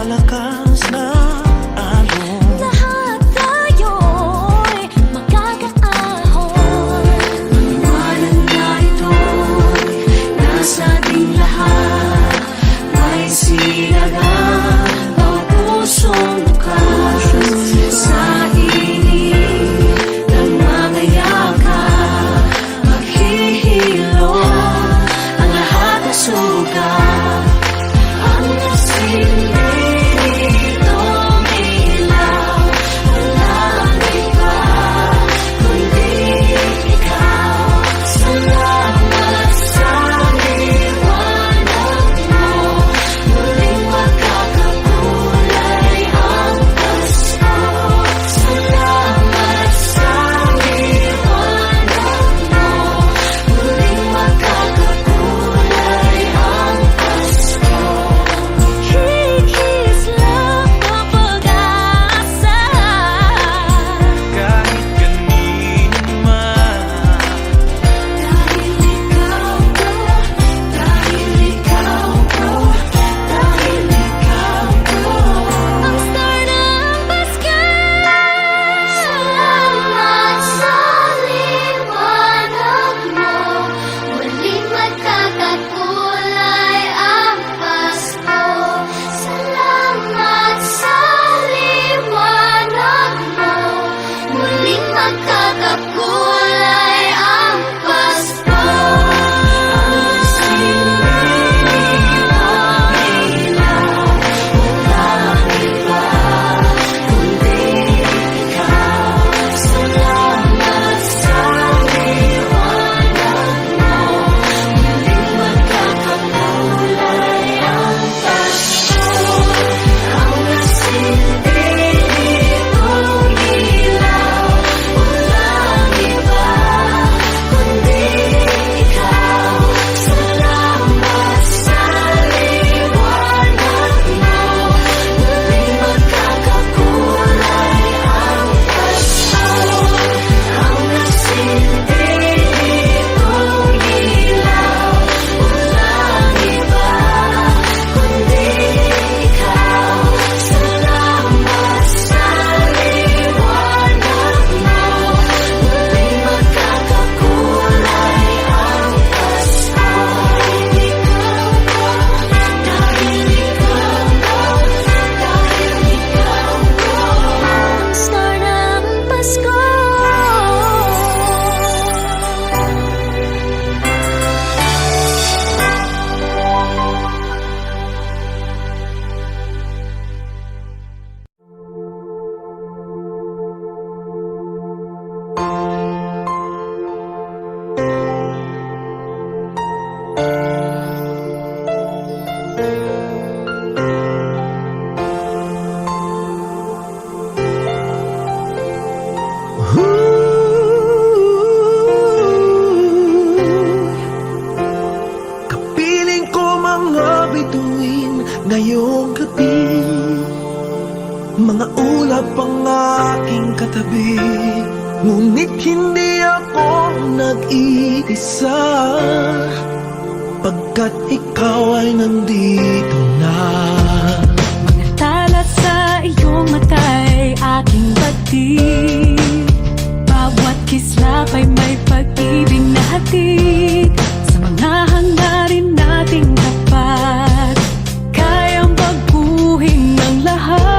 malakas na alon. Lahat tayo'y magkakaahon. Paliwanag na ito'y nasa ating lahat. May sinagang ang pusong bukas sa init ng mga yakap. Maghihilom ang lahat ng sugat. Ang nasilip nitong ilaw, walang iba kundi ikaw. Salamat sa liwanag mo, muling magkakakulay ang Pasko. Salamat sa liwanag mo, muling magkakakulay ang Pasko. Hihis lang ang pag-asa. Kahit kanino man, Dahil ikaw ko, dahil ikaw ko, dahil ikaw ko. Ang star ng Pasko. Salamat sa liwanag mo, muling magkakakulay ang Pasko. Salamat sa liwanag mo, muling magkakakulay ang Pasko. Ang silid ng ilaw, walang iba kundi ikaw. Salamat sa liwanag mo, muling magkakakulay ang Pasko. Ang nasilid nitong ilaw, walang iba kundi ikaw. Salamat sa liwanag mo, muling magkakakulay ang Pasko. Ang nasilid nitong ilaw, walang iba kundi ikaw. Salamat sa liwanag mo, muling magkakakulay ang Pasko. Dahil ikaw ko, dahil ikaw ko. Ang star ng Pasko. kapiling ko mga bituin ngayong gabi. Mga ulap ang aking katabi, ngunit hindi ako nag-iisa, pagkat ikaw ay nandito na. Mga tala sa iyong mata'y aking batid. Bawat kislap ay may pag-ibig na hatid. Sa mga hangarin nating tapat, kayang baguhin ang lahat.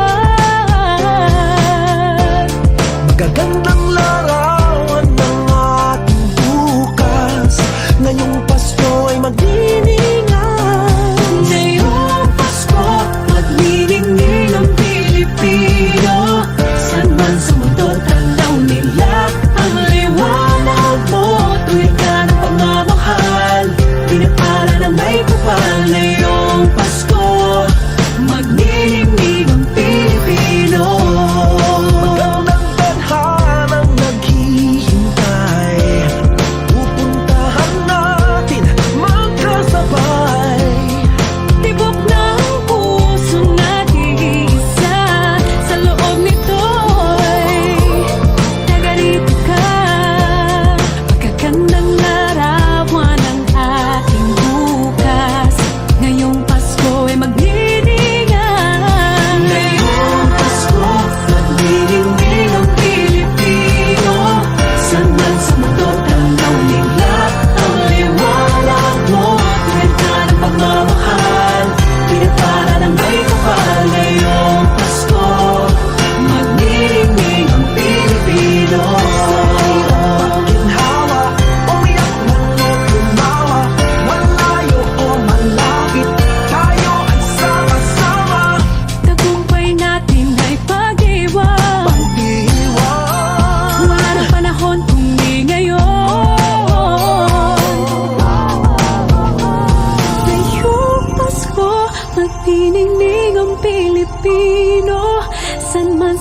Magagandang larawan ng ating bukas, ngayong Pasko ay mag-iingat. Ngayong Pasko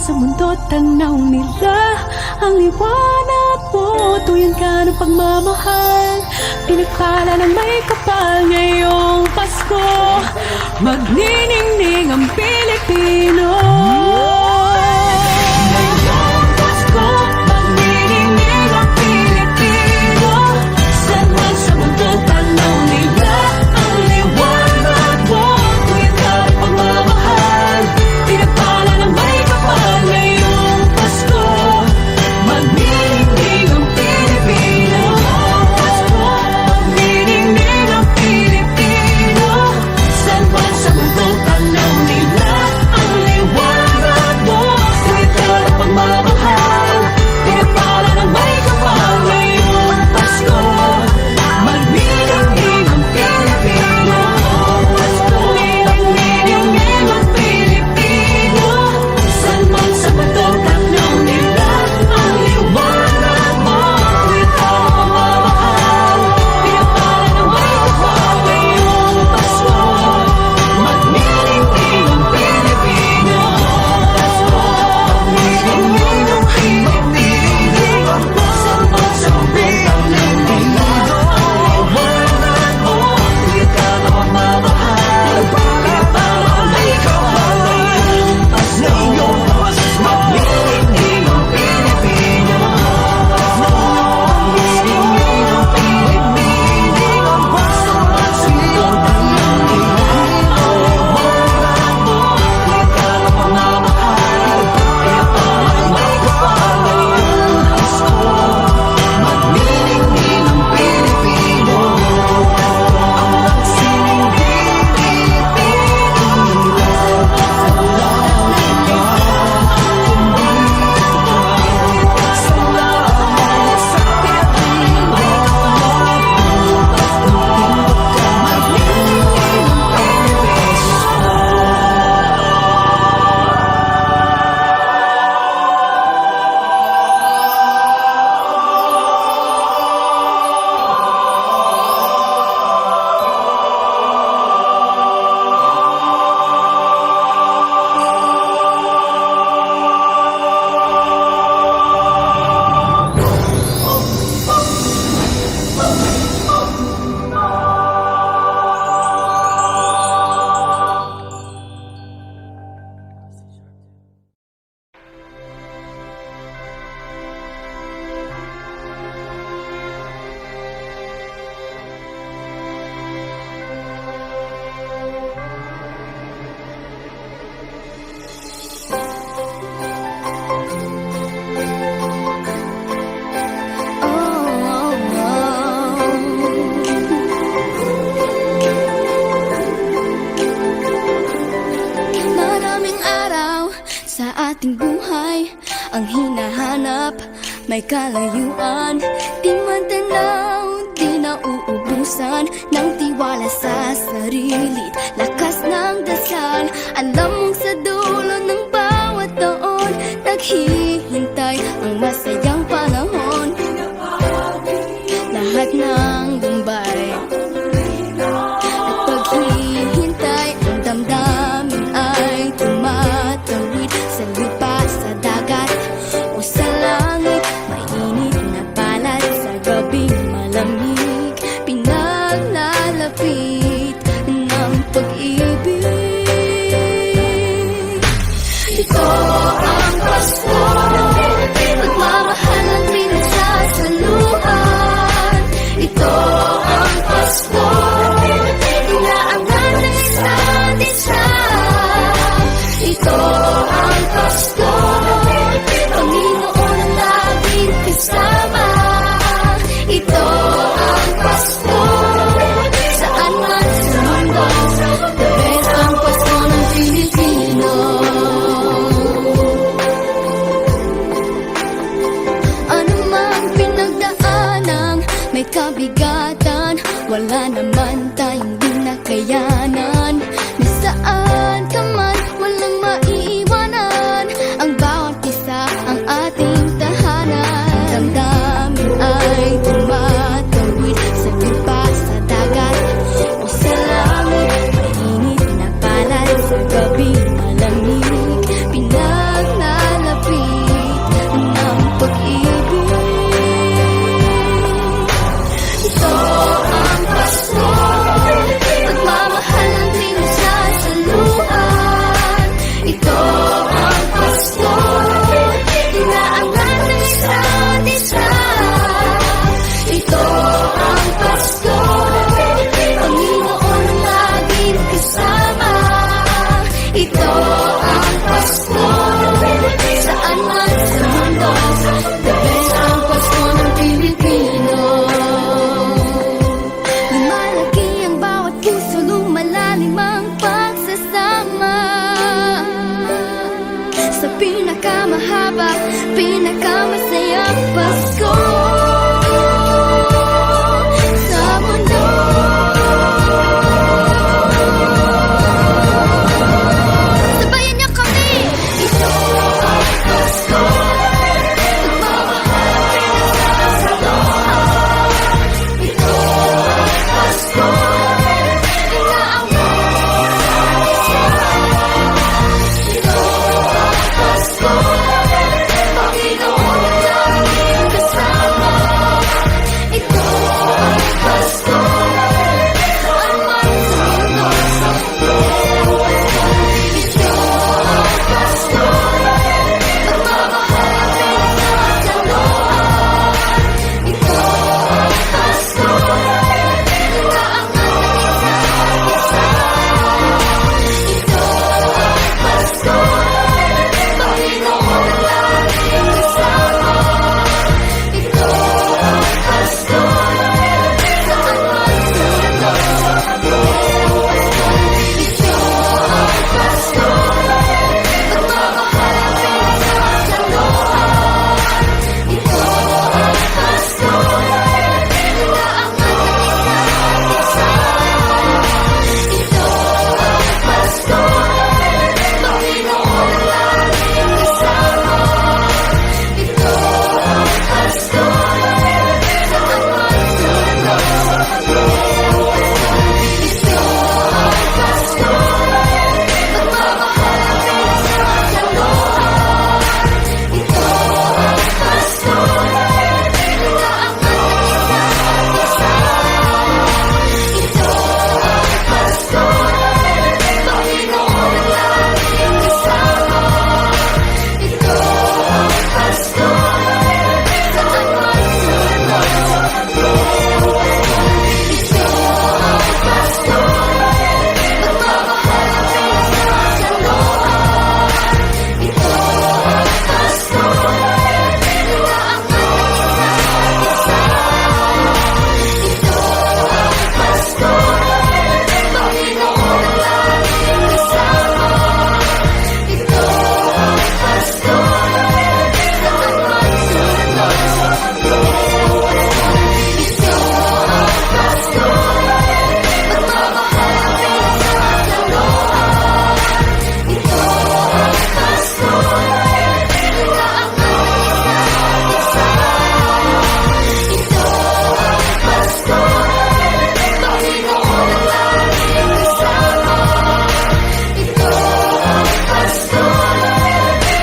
sa mundo, tanaw nila ang liwanag mo. Tuyan ka ng pagmamahal, pinagpala ng may kapal. Ngayong Pasko, magniningning ang Pilipino. Ngayong Pasko, magniningning ang Pilipino. Saan man sa mundo, tanaw nila ang liwanag mo. Tuyan ka ng pagmamahal, pinagpala ng may kapal. Ngayong Pasko, magniningning ang Pilipino. Pasko, magniningning ang Pilipino. Saan man sa mundo, tanaw nila ang liwanag mo. Tuyan ka ng pagmamahal, pinagpala ng may kapal. Ngayong Pasko, magniningning ang Pilipino. Pasko, magniningning ang Pilipino. Saan man sa mundo, tanaw nila ang liwanag mo. Tuyan ka ng pagmamahal, pinagpala ng may kapal. Ngayong Pasko, magniningning ang Pilipino. Pasko, magniningning ang Pilipino. Saan man sa mundo, tanaw nila ang liwanag mo. Tuyan ka ng pagmamahal, pinagpala ng may kapal. Ngayong Pasko, magniningning ang Pilipino. Magniningning ang Pilipino. Saan man sa mundo, tanaw nila ang liwanag mo. Tuyan ka ng pagmamahal, pinagpala ng may kapal. Ngayong Pasko, magniningning ang Pilipino. Ang sining Maraming araw sa ating buhay ang hinahanap, may kalayuan. Di man tanaw, di nauubusan ng tiwala sa sarili, lakas ng dasal. Alam mong sa dulo ng bawat taon, naghihintay ang masayang panahon. Lahat ng lumbay at paghihintay, ang damdamin ay tumatawid sa lupa, sa dagat o sa langit. Mainit na palad sa gabing malamig, pinaglalapit ng pag-ibig. Ito ang Pasko, pagmamahal ang pinagsasaluhan. Ito ang Pasko, inaangan ng isa't isa. Ito ang Pasko, Panginoon ang laging kasama. Ito ang Pasko, saan man sa mundo, the best ang Pasko ng Pilipino. Ano mang pinagdaanang may kabigatan, wala naman tayong di nakayanan. Nasaan ka man, walang maiiwanan, ang bawat isa ang ating tahanan. Damdamin ay tumatawid sa lupa, sa dagat o sa langit. Mainit na palad sa gabi malamig, pinaglalapit pinakamahaba, pinakamasayang Pasko sa mundo. Sabayan niyo kami! Ito ang Pasko, pagmamahal sa lahat. Ito ang Pasko, inaaway sa isa't isa. Ito ang Pasko, Panginoon laging kasama. Ito ang Pasko, ang magtulong sa mundo. Ito ang Pasko, pagmamahal sa lahat. Ito ang Pasko, inaangat ng isa't isa. Ito ang Pasko, Panginoon laging kasama. Ito ang Pasko, saan man tumulong sa mundo. Ito ang Pasko, pagmamahal sa lahat. Ito ang Pasko, inaangat ng isa't isa. Ito ang Pasko, Panginoon laging kasama. Ito ang Pasko, saan man tumulong sa mundo. Ito ang Pasko, pagmamahal sa lahat. Ito ang Pasko, inaangat ng isa't isa. Ito ang Pasko, Panginoon laging kasama. Ito ang Pasko, saan man tumulong sa mundo. Ito ang Pasko, pagmamahal sa lahat. Ito ang Pasko, inaangat ng isa't isa. Ito ang Pasko, Panginoon laging kasama. Ito ang Pasko, saan man tumulong sa mundo. Ito ang Pasko, pagmamahal sa lahat. Ito ang Pasko, inaangat ng isa't isa. Ito ang Pasko, Panginoon laging kasama. Ito ang Pasko,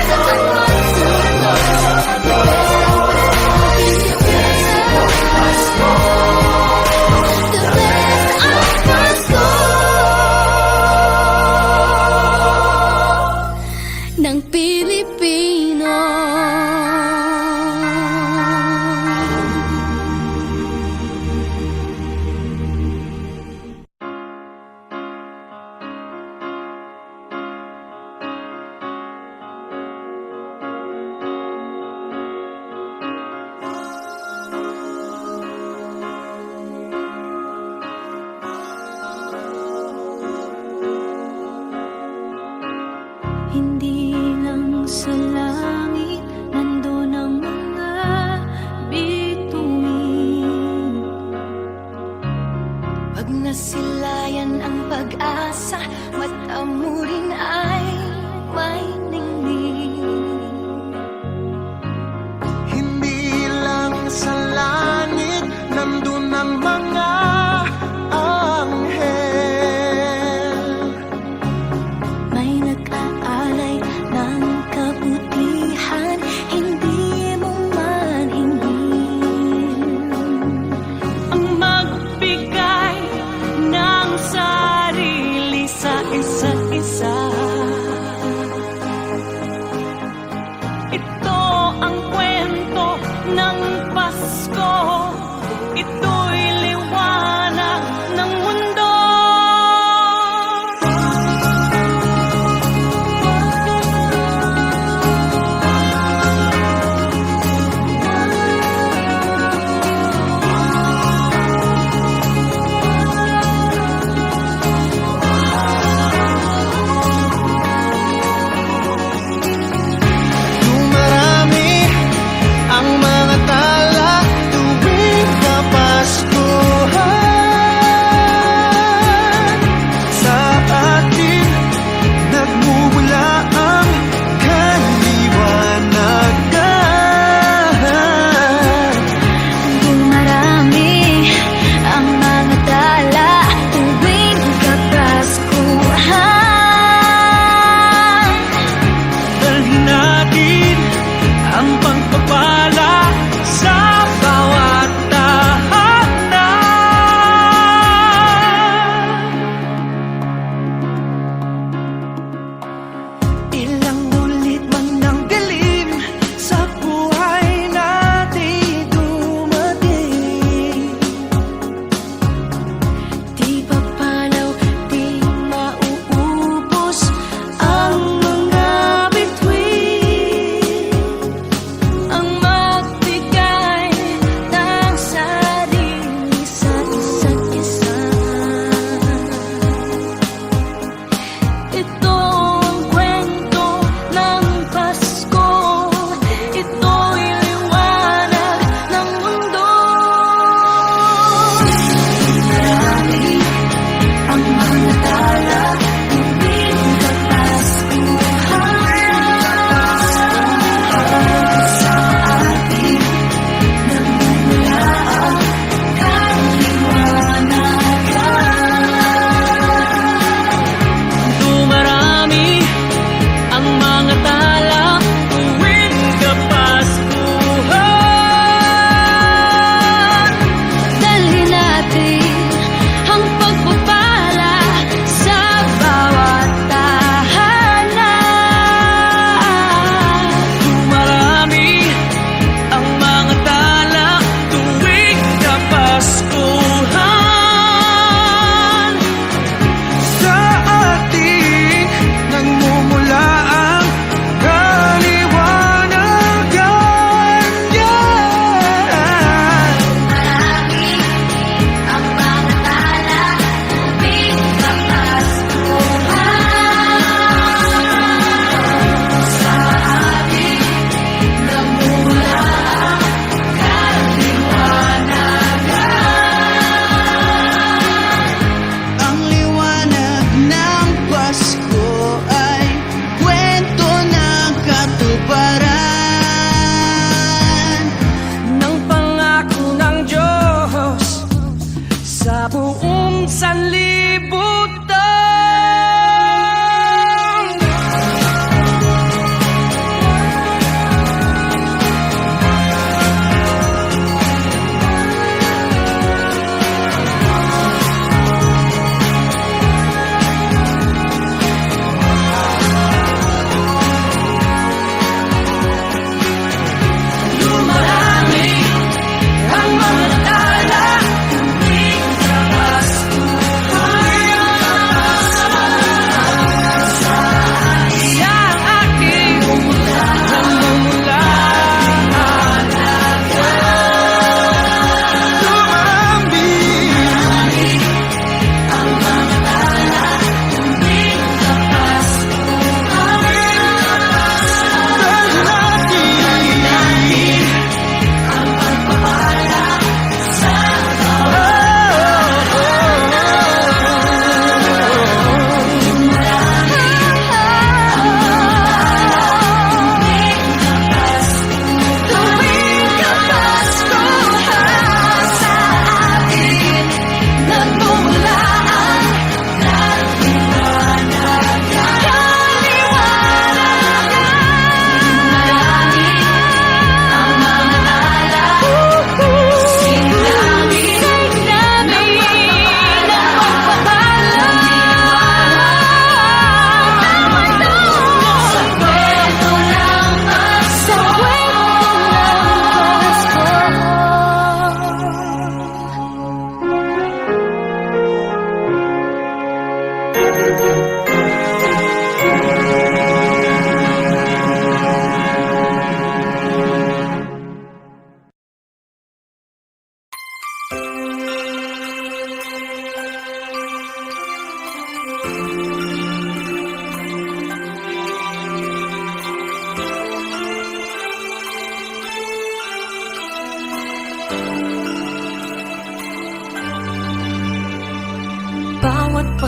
saan man tumulong sa mundo. Ito ang Pasko, the best ang Pasko ng Pilipino. Hindi lang sa langit nandun ang mga bituin. Pag nasilayan ang pag-asa, mata mo rin ay may ningning. Hindi lang sa langit nandun ang mga anghel. May nag-aalay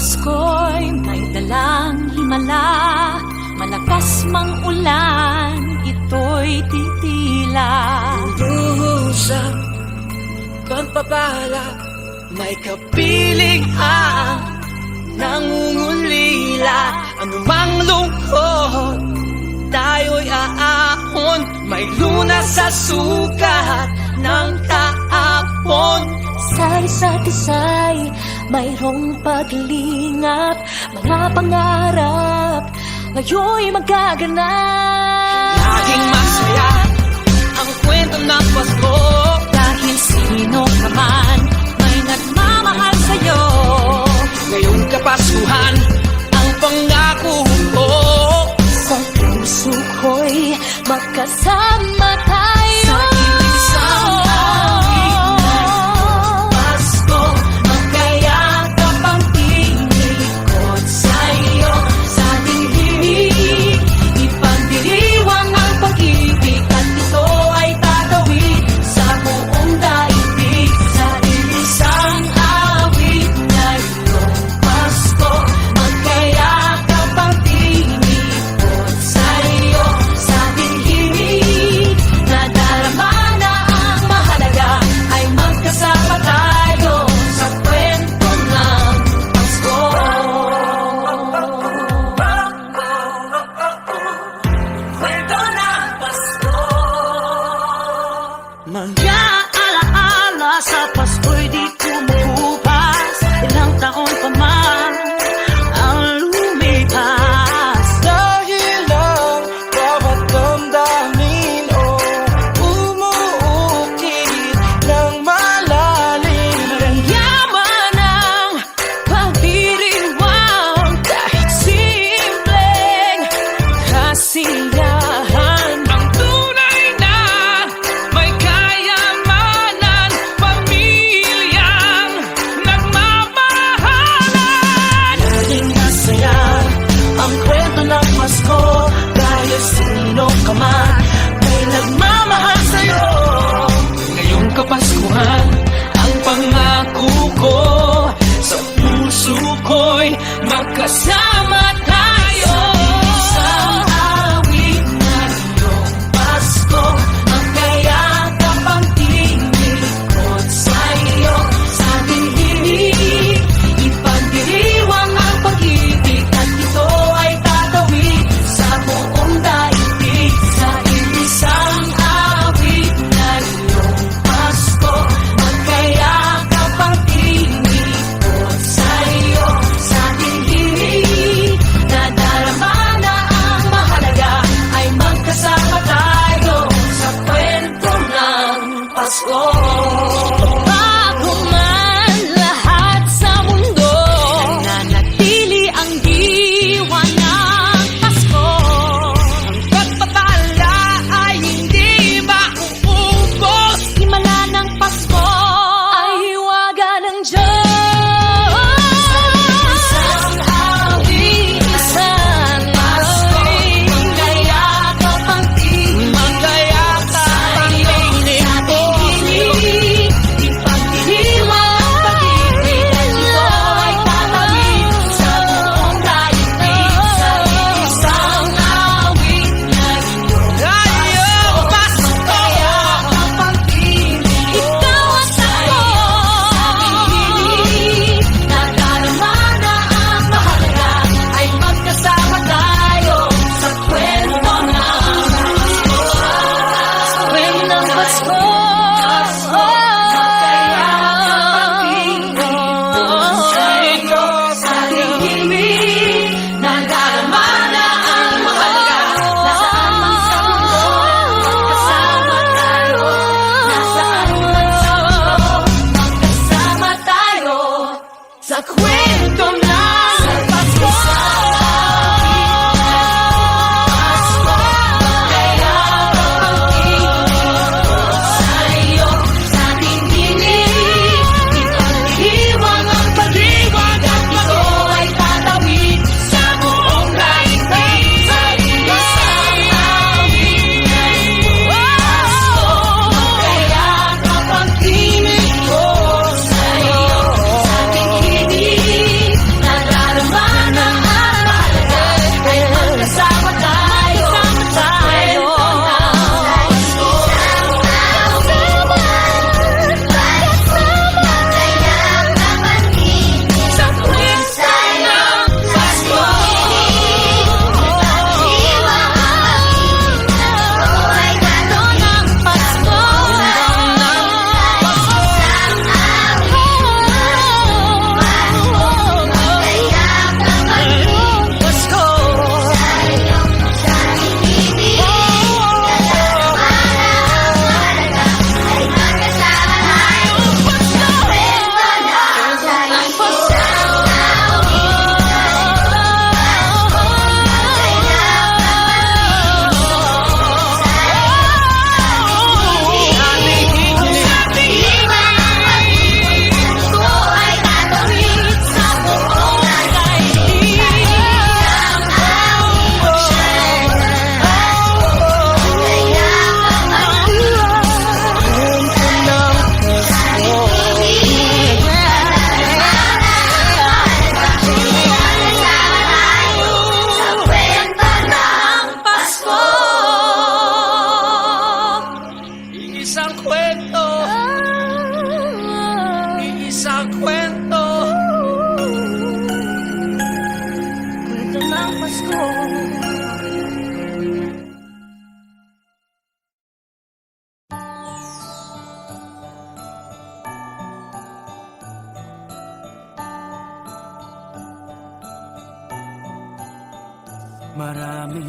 Pasko'y may dalang himala, malakas mang ulan, ito'y titila. Usap, pagpapala, may kapiling ang nangungulila. Anumang lungkot, tayo'y aahon. May lunas sa sukat ng kahapon. Sa isa't isa'y mayroong paglingap, mga pangarap ngayon'y magaganap. Laging masaya ang kwento ng Pasko. Dahil sino ka man may nagmamahal sa'yo. Ngayong Kapaskuhan, ang pangako ko. Sa puso ko'y magkasama tayo. Sa isang awit ngayong Pasko, magkayakap ang tinikot sa'yo. Sa ating himig, ipagdiriwang ang pag-ibig, at ito ay tatawid sa buong daigdig. Sa isang awit ngayong Pasko, magkayakap ang tinikot sa'yo. Sa ating himig, nadarama na ang mahalaga, ay magkasama tayo sa kwento ng Pasko. Kwento ng Pasko. Mga Alaala sa Pasko'y di kumukupas, ilang taon pa man ang lumipas. dahil ang bawat damdamin o umuukit ng malalim. Yaman ang pagdiriwang, kahit simpleng kasiyahan. Ang tunay na may kayamanan, pamilyang nagmamahalan. Laging masaya ang kwento ng Pasko, dahil sino ka man may nagmamahal sa'yo. Ngayong Kapaskuhan, ang pangako ko. Sa puso ko'y magkasama tayo. Isang awit ngayong Pasko, magkayakap ang tinikot sa'yo. Sa ating himig, ipagdiriwang ang pag-ibig, at ito ay tatawid sa buong daigdig. Sa isang awit ngayong Pasko, magkayakap ang tinikot sa'yo. Sa ating himig,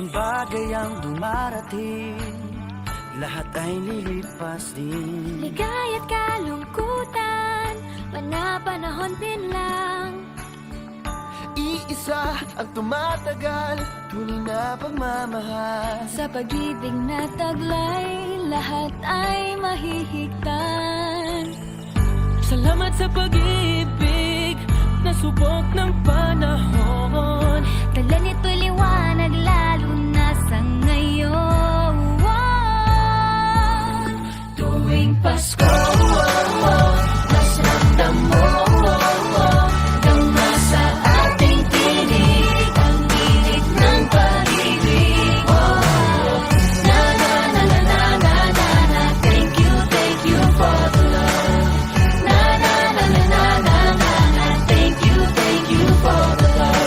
Anumang bagay ang dumarating, lahat ay lilipas din. Ligaya't kalungkutan, panapanahon din lang. Iisa ang tumatagal, tunay na pagmamahal. Sa pag-ibig na taglay, lahat ay mahihigtan. Salamat sa pag-ibig na subok ng panahon. Dala nito'y liwanag lalo na sa ngayon. Tuwing Pasko, mas ramdam mo dama sa ating tinig ang tinig ng pag-ibig. Na na na na na na na na. Thank you for the love. Na na na na na na na na. Thank you for the love.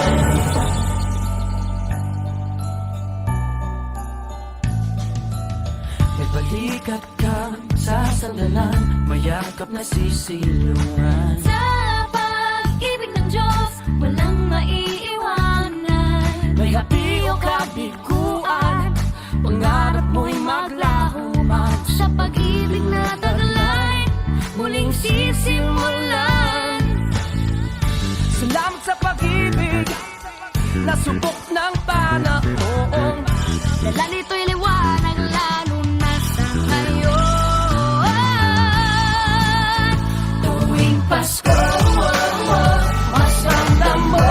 May balikat kang sasandalan, mayakap na sisilungan. Sa pag-ibig ng Diyos, walang maiiwanan. May hati o kabiguan, pangarap mo'y maglaho man. Sa pag-ibig na taglay, muling sisimulan. Salamat sa pag-ibig na subok ng panahon. Dala nito'y liwanag lalo na sa ngayon. Tuwing Pasko, mas ramdam mo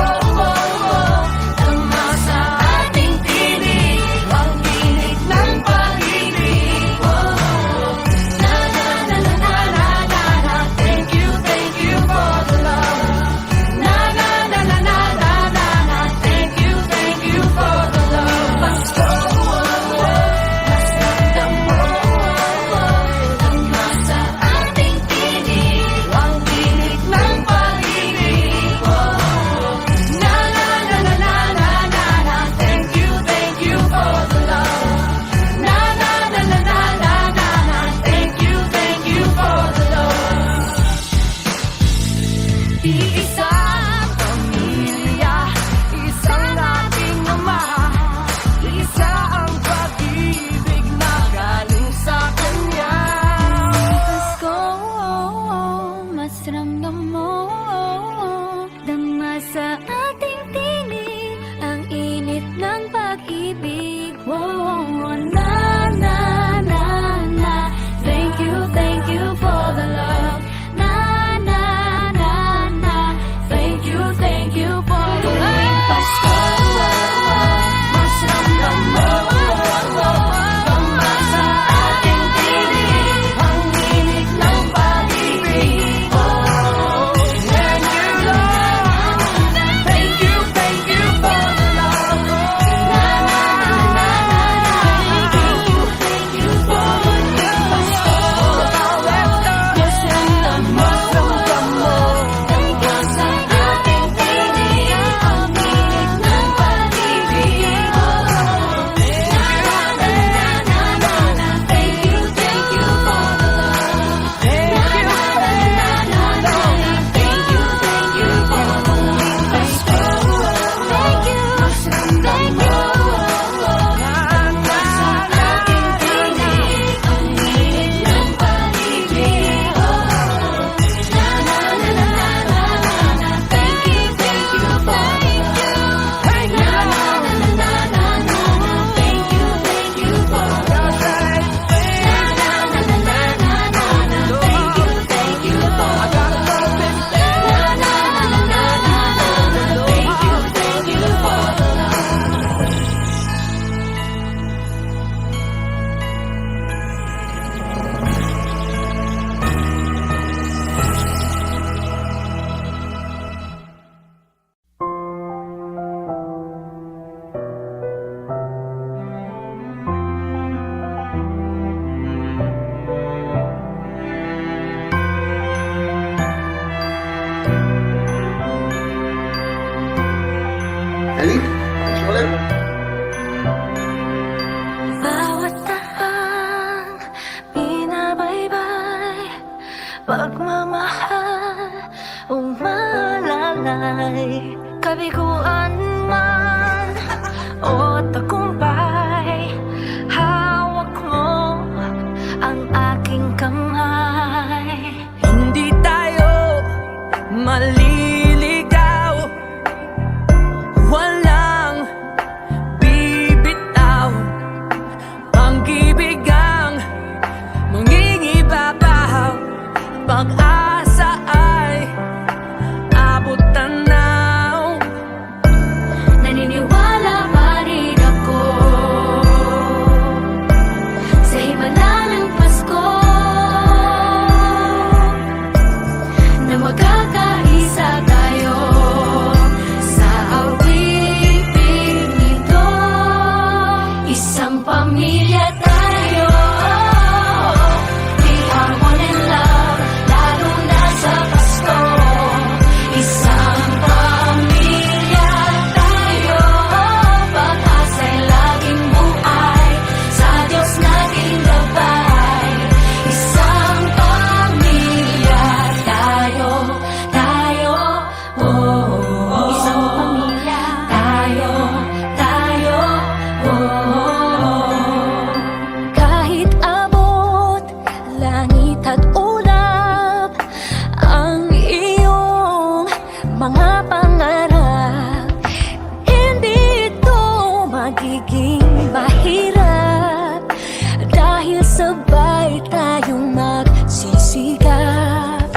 dama sa ating tinig ang tinig ng pag-ibig. Na na na na na na na na. Thank you for the love. Na na na na na na na na. Thank you for the love. Pasko, pamilya tayo. We are one in love, lalo na sa Pasko. Isang pamilya tayo, pag-asa'y laging buhay, sa Diyos nating gabay. Isang pamilya tayo, tayo, oh. Isang pamilya tayo, tayo, oh. Kahit abot, langit at ulap, ang iyong mga pangarap, hindi ito magiging mahirap, dahil sabay tayong magsisikap.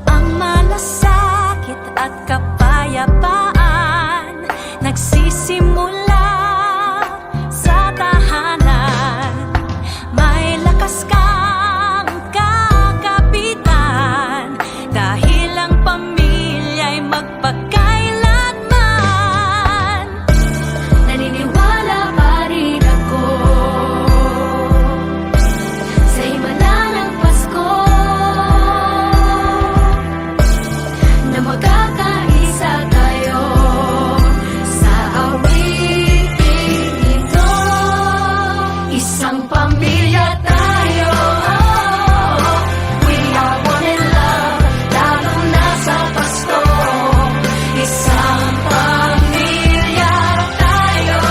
Ang malasakit at kapayapaan nagsisimula sa tahanan. May lakas kang kakapitan, dahil ang pamilya'y magpakailanman. Naniniwala pa rin ako sa himala ng Pasko, na magkakaisa tayo sa awiting ito. Isang pamilya tayo, we are one in love, lalo na sa Pasko. Isang pamilya tayo,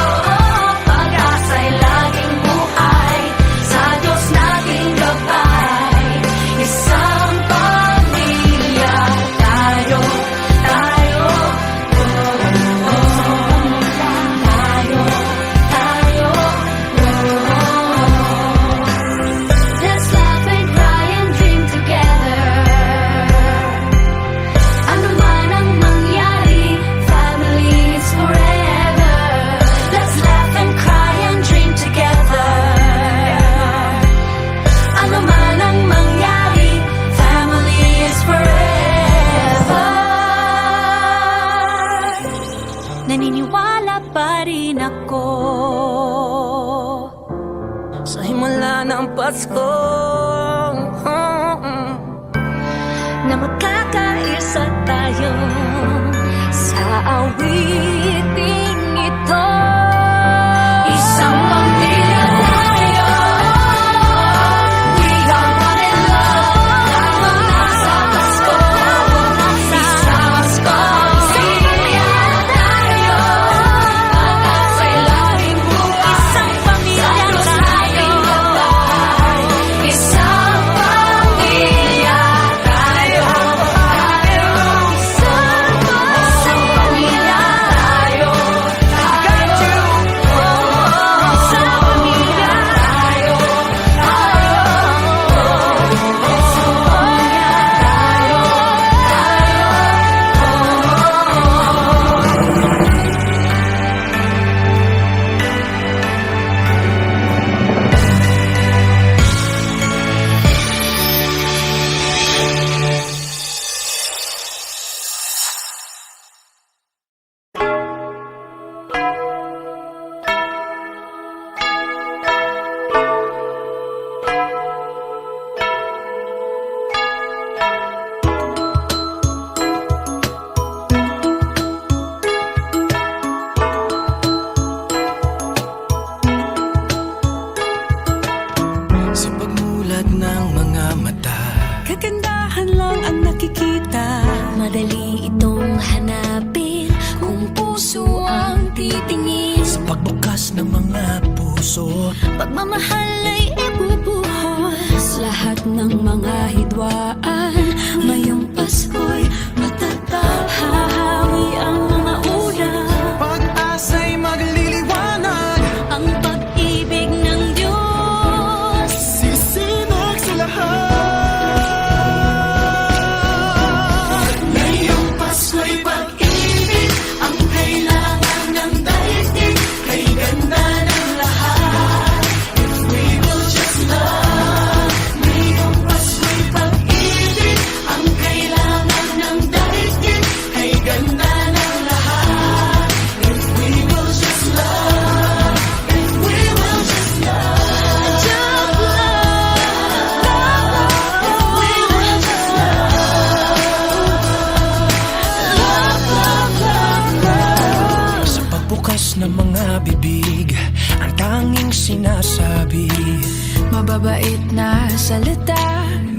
pag-asa'y laging buhay, sa Diyos nating gabay. Isang pamilya tayo, tayo, tayo, tayo, let's laugh and cry and dream together. Ano man ang mangyari, family is forever. Let's laugh and cry and dream together. Ano man ang mangyari, family is forever. Naniniwala pa rin ako sa himala ng Pasko, na magkakaisa tayo sa awiting ito. Isang pamilya tayo, we are one in love, lalo na sa Pasko. Isang pamilya tayo, pag-asa'y laging buhay, isang pamilya tayo. Isang pamilya tayo, isang pamilya tayo, isang pamilya tayo, Sa pagmulat ng mga mata, Kagandahan lang ang nakikita. madali itong hanapin kung puso ang titingin. sa pagbukas ng mga puso, Pagmamahal ay ibubuhos, lahat ng mga hidwaan. Ngayong Pasko'y matatag, hahawi ang mga ulan. pag-asa'y magliliwanag, Ang pag-ibig ng Diyos sisinag sa lahat. ngayong Pasko'y pag-ibig, ang kailangan ng daigdig, kay ganda ng lahat. If we will just love, ngayong Pasko'y pag-ibig, ang kailangan ng daigdig, kay ganda ng lahat. sinasabi, Mababait na salita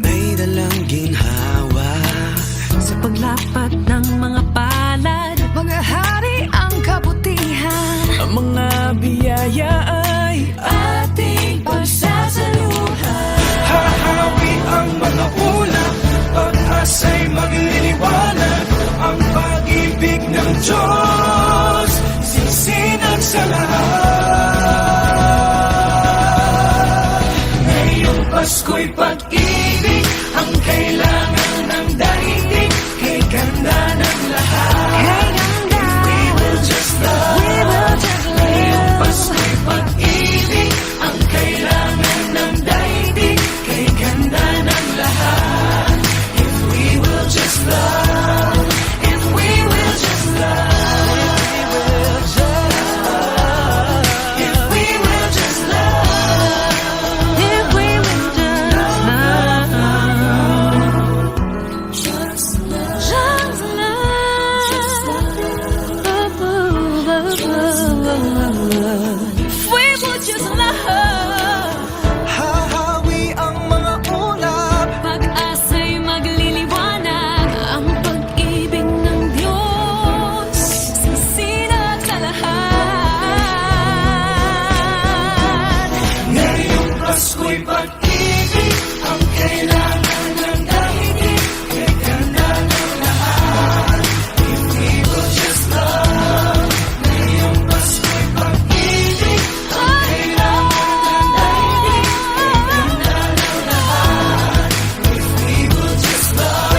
may dalang ginhawa. sa paglapat ng mga palad. Mga hari ang kabutihan. Ang mga biyaya ay Ating pagsasaluhan. hahawi ang mga ulap, pag-asa'y magliliwanag. Ang pag-ibig ng Diyos, sisinag sa lahat. Ngayong Pasko'y pag-ibig, ang kailangan ng daigdig, kay ganda ng lahat. Kay ganda, We will just love. we will just Ngayong live. Pasko'y pag-ibig, ang kailangan ng daigdig, kay ganda ng lahat. If we will just love, if we will just love, if we will just love, If we will just love. Just love. If we will just love. hahawi ang mga ulap. Pag-asa'y magliliwanag. Ang pag-ibig ng Diyos sisinag sa lahat. Ngayong Pasko'y pag-ibig, ang kailangan ng daigdig, kay ganda ng lahat. If we will just love. Ngayong Pasko'y pag-ibig, ang kailangan ng daigdig, kay ganda ng lahat. If we will just love.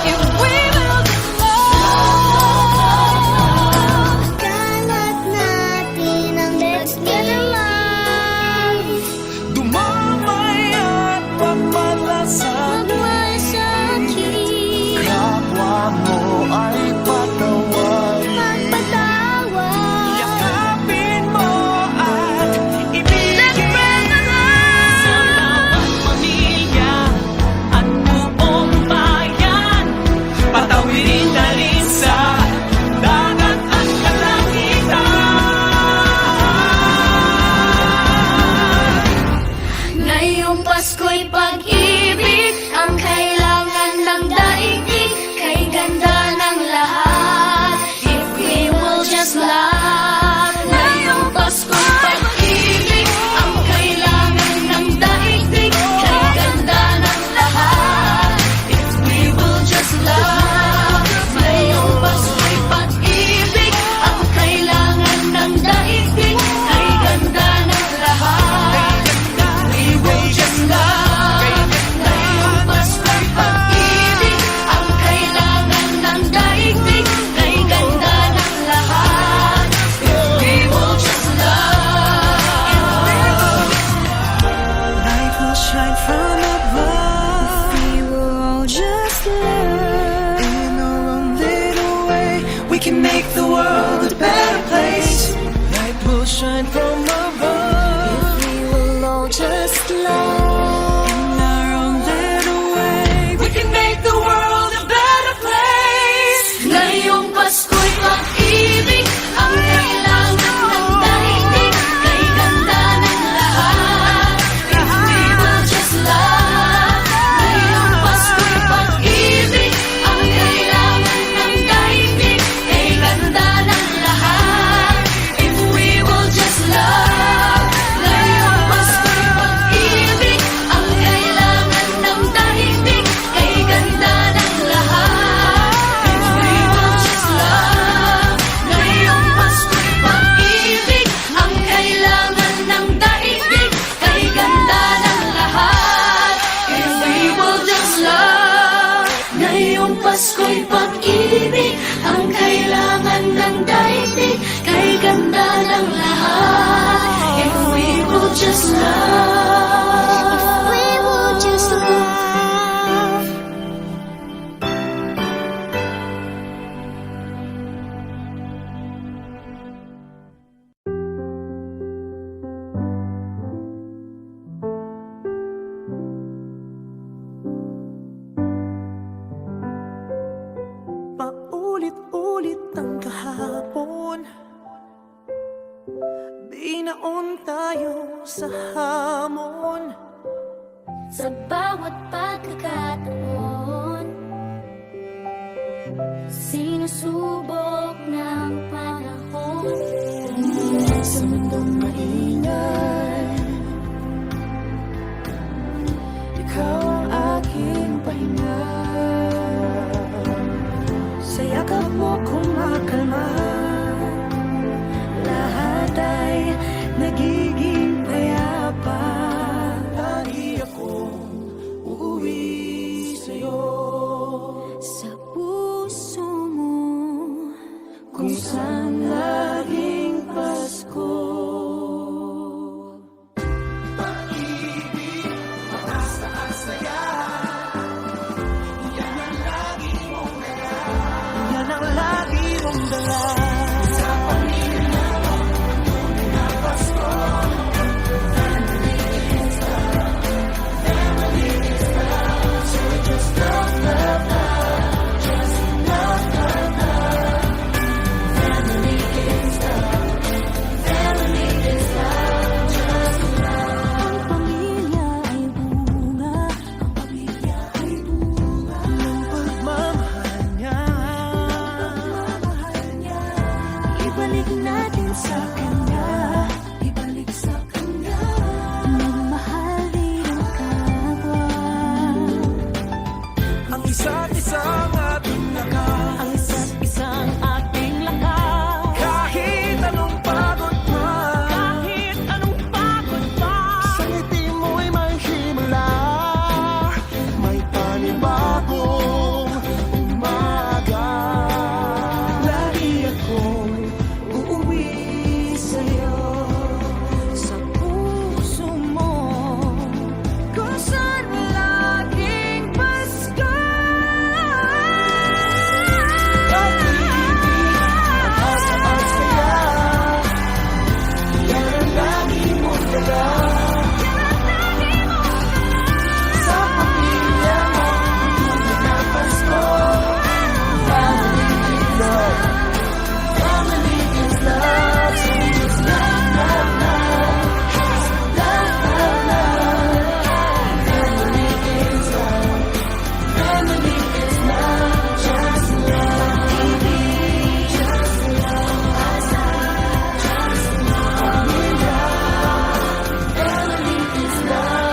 If we will just love. Kalat natin ang let's get alive. Dumamay at pagmalasakit. Magmasakit, Kapwa mo ay patawarin. magpatawad. Yakapin mo at ibigin. Sa bawat pamilya at buong bayan, Patawirin na rin sa dagat at kalangitan. Ngayong Pasko'y pag-ibig, ang kailangan ng daigdig, kay ganda ng lahat. If we will just love. Ngayong Pasko'y pag-ibig, ang kailangan ng daigdig, kay ganda ng lahat. If we will just love. Ngayong Pasko'y pag-ibig, ang kailangan ng daigdig, kay ganda ng lahat. We will just love. Ngayong Pasko'y pag-ibig, ang kailangan ng daigdig, kay ganda ng lahat. If we will just love. Light will shine from above. we will all just love. In our own little way, we can make the world a better place. Light will shine from above. We will all just love. In our own little way, we can make the world a better place. Ngayong Pasko'y pag-ibig, ang kailangan ng daigdig, kay ganda ng lahat. If we will just love. Ngayong Pasko'y pag-ibig, ang kailangan ng daigdig, kay ganda ng lahat. If we will just love. Ngayong Pasko'y pag-ibig, ang kailangan ng daigdig, kay ganda ng lahat. If we will just love. Ngayong Pasko'y pag-ibig, ang kailangan ng daigdig, kay ganda ng lahat. If we will just love. Ngayong Pasko'y pag-ibig, ang kailangan ng daigdig, kay ganda ng lahat. If we will just love. If we will just love. sa hamon. Sa bawat pagkakataon, sinusubok ng panahon. Umilag sa mundong maingay, ikaw ang aking pahinga. Sa yakap mo kumakalma, lahat ay nagiging payapa. Lagi akong uuwi sa'yo, Sa puso mo, kung saan laging Pasko. Yan ang lagi mong dala. ang pamilya ay bunga, ang pamilya ay bunga. Ng pagmamahal niya, Ibalik natin sa kanya, Ibalik sa kanya. magmahal din ang kapwa. ang isa't isang ating lakas. Ang isa't isang ating lakas. Kahit anong pagod man, Kahit anong pagod pa, sa ngiti mo'y may himala. May panibagong umaga. Lagi akong uuwi sa'yo, Sa puso mo, kung saan laging Pasko. Pag-ibig, ang saya, yan ang lagi mong dala. Sa pamilya mo, tunay na Pasko. Family is love. Family is love. So just love, love, love. Love, love, love. Family is love. Family is love. Just love. Just love. Family is love.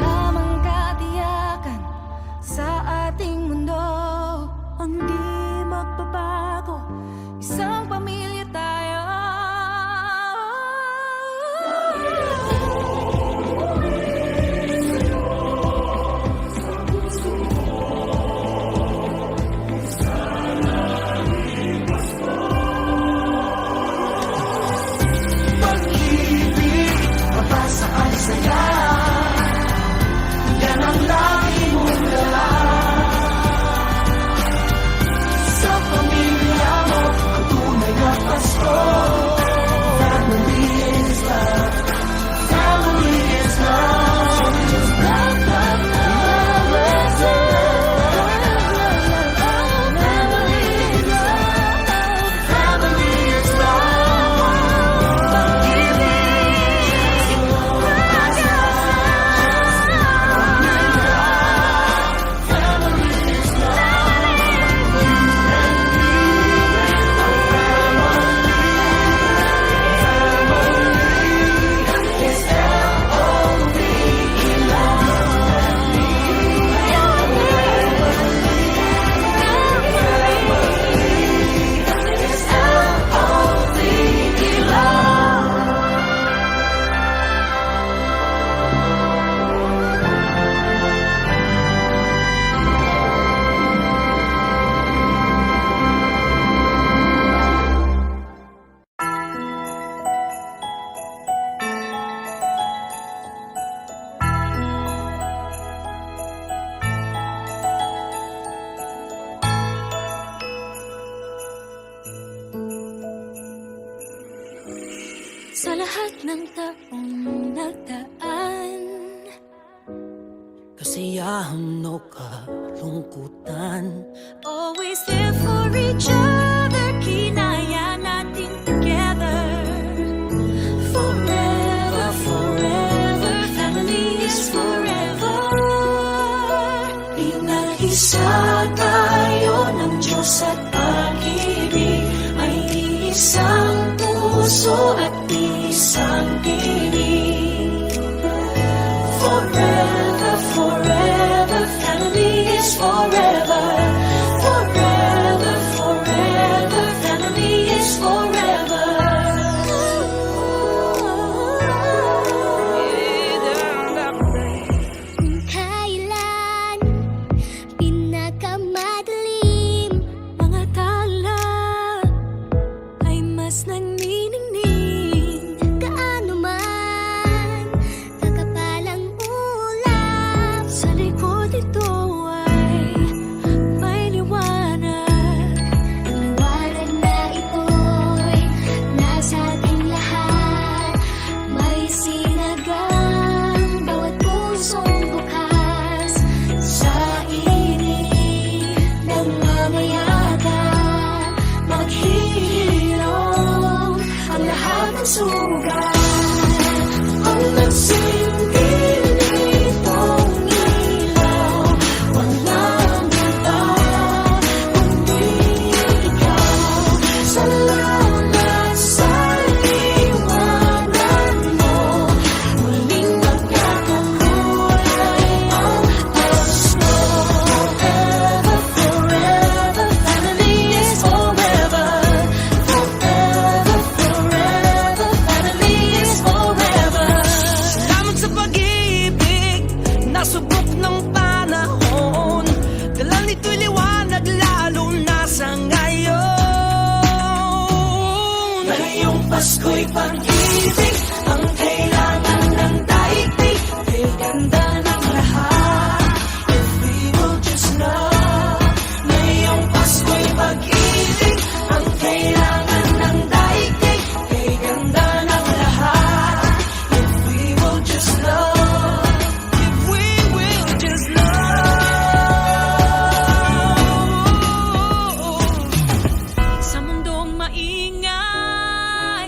wala mang katiyakan sa ating mundo. Ang di magbabago, isang pamilya tayo. Pag-ibig, mabasa ang saya. Yan ang lagi mong dala. Sa pamilya mo, ang tunay na Pasko. Family is love. Family is love. So just love, love, love. Let's Family is love. Family is love. Sa lahat ng taong nagdaan, Kasiyahan o kalungkutan, always there for each other, kinaya natin together. forever, forever. puso at isang tinig. Forever, forever, family is forever. Forever, forever, family is forever. Kung kailan pinakamadilim, Mga tala ay mas nagniningning. gaano man kakapalang ulap, Sa likod ito ay may liwanag. ang liwanag na ito'y nasa ating lahat. May sinagang bawat pusong bukas, Sa init ng mamayagan, maghihirong ang lahat ng sugat. Ang nagsinggil nitong ilaw, walang iba kundi ikaw. Salamat sa liwanag mo, muling magkakakulay ang Pasko. Forever, forever, family is forever. Forever, forever, family is forever. Salamat sa pag-ibig, nasubok ng panahon. Dala nito'y liwanag lalo na sa ngayon. Ngayong Pasko'y pag-ibig ang kailangan ng daigdig. Kay ganda ng lahat, if we will just love. Ngayong Pasko'y pag-ibig ang kailangan ng daigdig. Kay ganda ng lahat, if we will just love. If we will just love. Sa mundong maingay,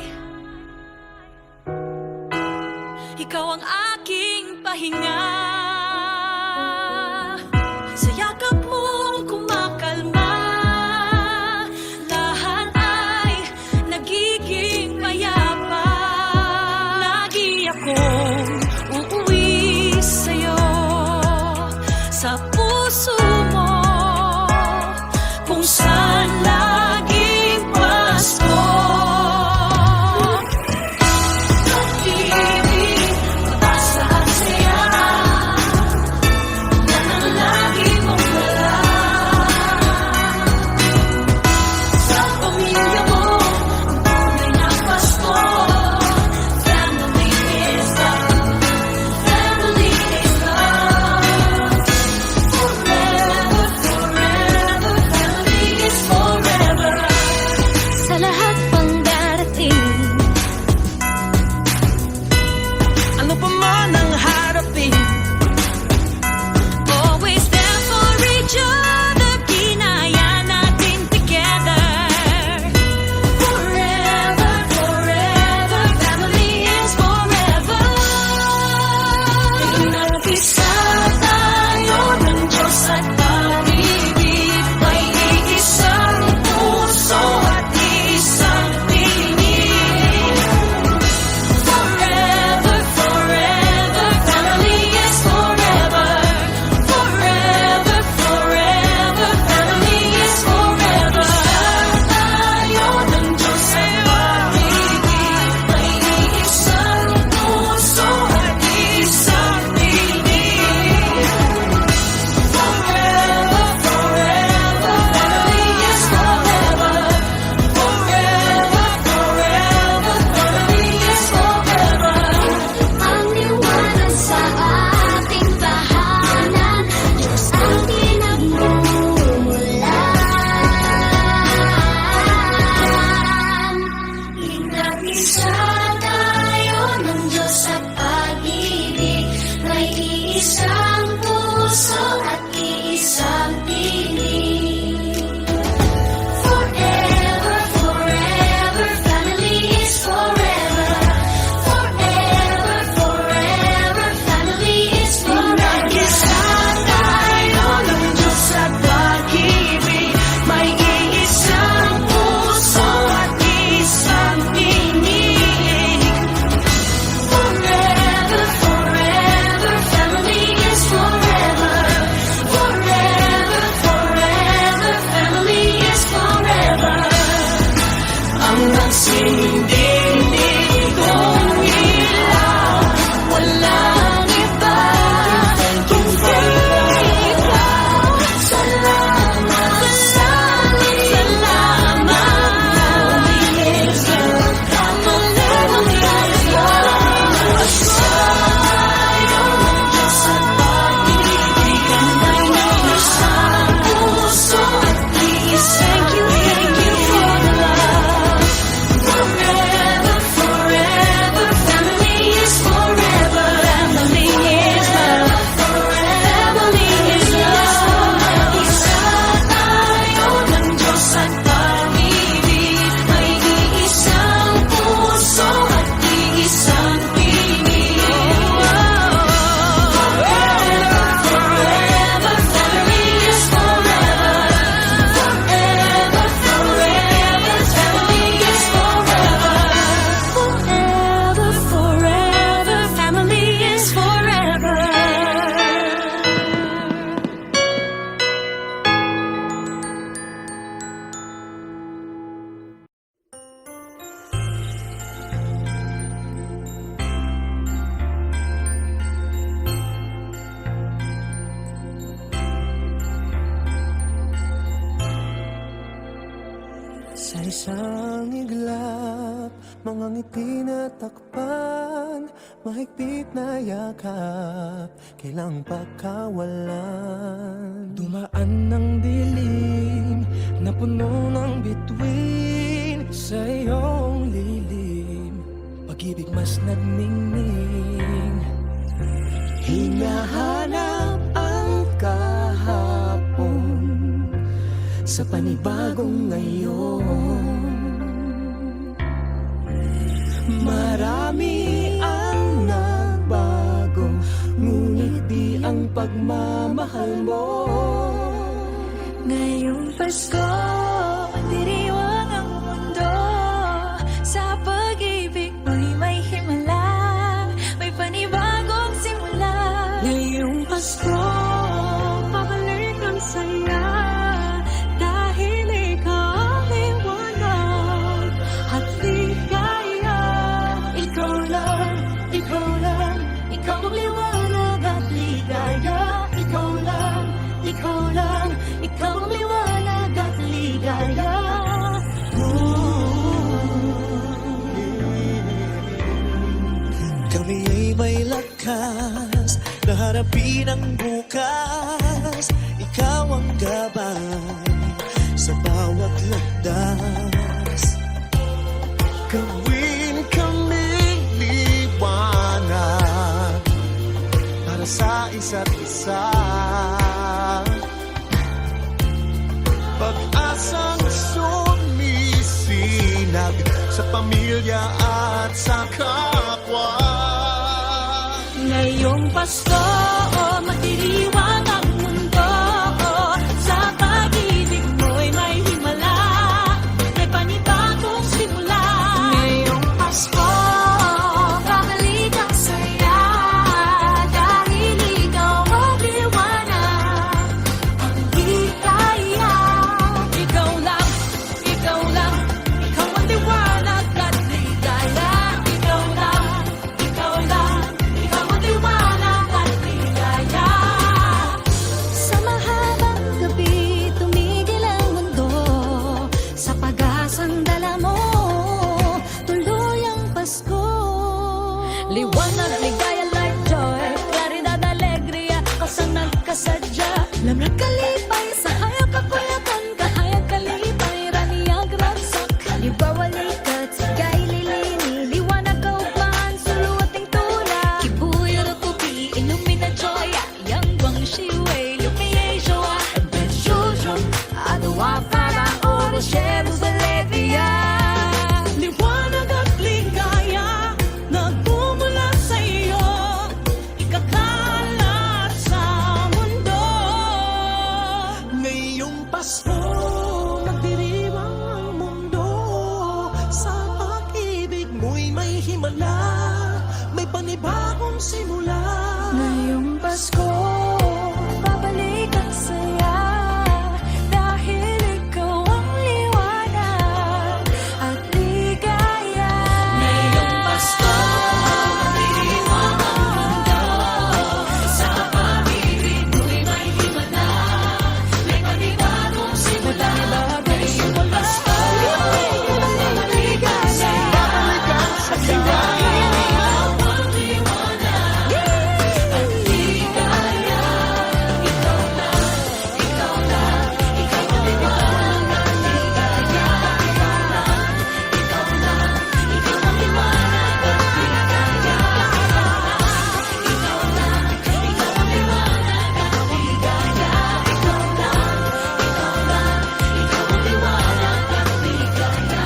Sa isang iglap, mga ngiti na takpan, mahigpit na yakap, kailang pagkawalan. Dumaan ng dilim na puno ng bituin, sa iyong lilim, pag-ibig mas nagningning. Hinahanap ang kahapon sa panibagong ngayon. Marami ang nagbago, ngunit di ang pagmamahal mo. Ngayong Pasko, diriwang ang mundo. Sa pag-ibig mo'y may himala, may panibagong simula. Ngayong Pasko, pabalik ang saya, dahil ikaw ang liwanag at ligaya. Ikaw lang, ikaw lang, ikaw ang liwanag at ligaya. Ikaw lang, ikaw lang, ikaw ang liwanag at ligaya. Kami ay may lakas na harapin ang bukas. Ikaw ang gabay sa bawat landas. Gawin kaming liwanag para sa isa't isa. Pag-asang sumisinag sa pamilya at sa kapwa. Ngayong Pasko, magdiriwang ang mundo. Sa pag-ibig mo'y may himala, may panibagong simula. Ngayong Pasko, babalik ang saya, dahil ikaw ang liwanag, ang ligaya. Ikaw lang, ikaw lang, ikaw ang liwanag at ligaya. Ikaw lang, ikaw lang, ikaw ang liwanag at ligaya. Sa mahabang gabi, tumigil ang mundo. Sa pag-asang dala mo, tuloy ang Pasko. Liwanag, ligaya, light, joy, claridad, alegria, kasang nagkasadya. Lamang kalipay, sa hayag kapuyatan, kahayag kalipay, raniyag ragsak. Halimbawa, likat, sigay, lilini, liwanag, kaugmaan, suluating tula. Kibuyo, rupupi, illumina, joy, yang guang shiway, lumiye, joa, benshujum, adwa, para, oro, shebu, balevia. Liwanag at ligaya, nagmumula sa iyo, ikakalat sa mundo. Ngayong Pasko, magdiriwang ang mundo. Sa pag-ibig mo'y may himala, may panibagong simula. Ngayong Pasko, babalik ang saya, dahil ikaw ang liwanag at ligaya. Ngayong Pasko, magdiriwang ang mundo. Sa pag-ibig mo'y may himala, may panibagong simula. Ngayong Pasko, babalik ang ligaya. At dahil ikaw ang liwanag at ligaya. Ikaw lang, ikaw lang, ikaw ang liwanag at ligaya. Ikaw lang, ikaw lang, ikaw ang liwanag at ligaya. Ikaw lang, ikaw ang liwanag at ligaya. Ikaw lang, ikaw lang, ikaw ang liwanag at ligaya.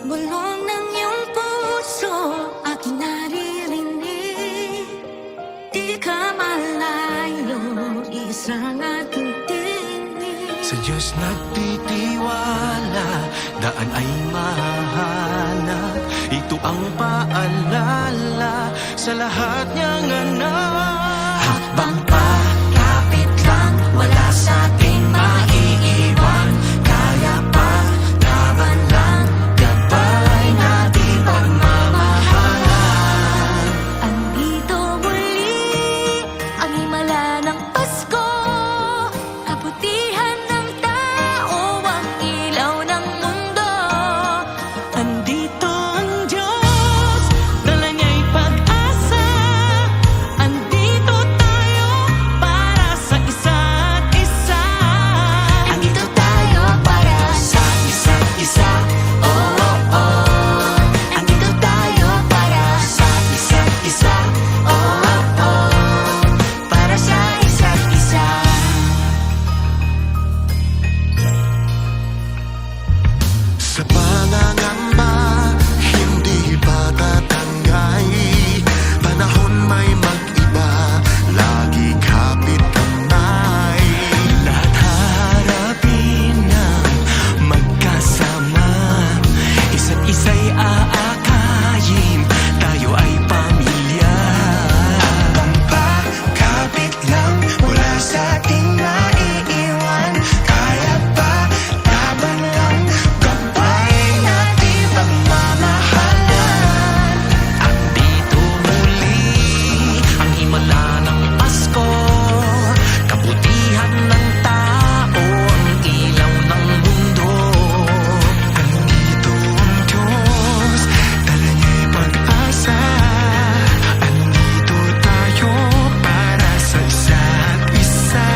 Bulong ng iyong puso, aking naririnig. Di ka malayo, isang aking tinig. Sa Diyos nagtitiwala, daan ay mahanap. Ito ang paalala sa lahat niyang anak. Habang palapit lang, wala sa ating maiiwan. Kaya pa, laban lang, gabay natin pagmamahalan. Andito muli ang himala ng Pasko, kabutihan ng tao, ang ilaw ng mundo. Andito ang Diyos, dala niya'y pag-asa. Andito tayo para sa isa't isa. Andito tayo para sa Isa't isa, oh, oh, oh. Andito tayo para sa isa't isa, oh, oh, oh. Para sa isa't isa. Sa pangangamba, hindi pa tatangay. Panahon may mag-iba, lagi kapit kamay. Lahat harapin ng magkasama. Isa't isa'y aakayin, tayo ay pamilya. Kapit lang, wala sa ating maiiwan. Kaya pa, laban lang, gabay natin pagmamahalan. Andito muli ang himala ng Pasko, kabutihan ng tao, ang ilaw ng mundo. Andito ang Diyos, dala niya'y pag-asa. Andito tayo para sa isa't isa.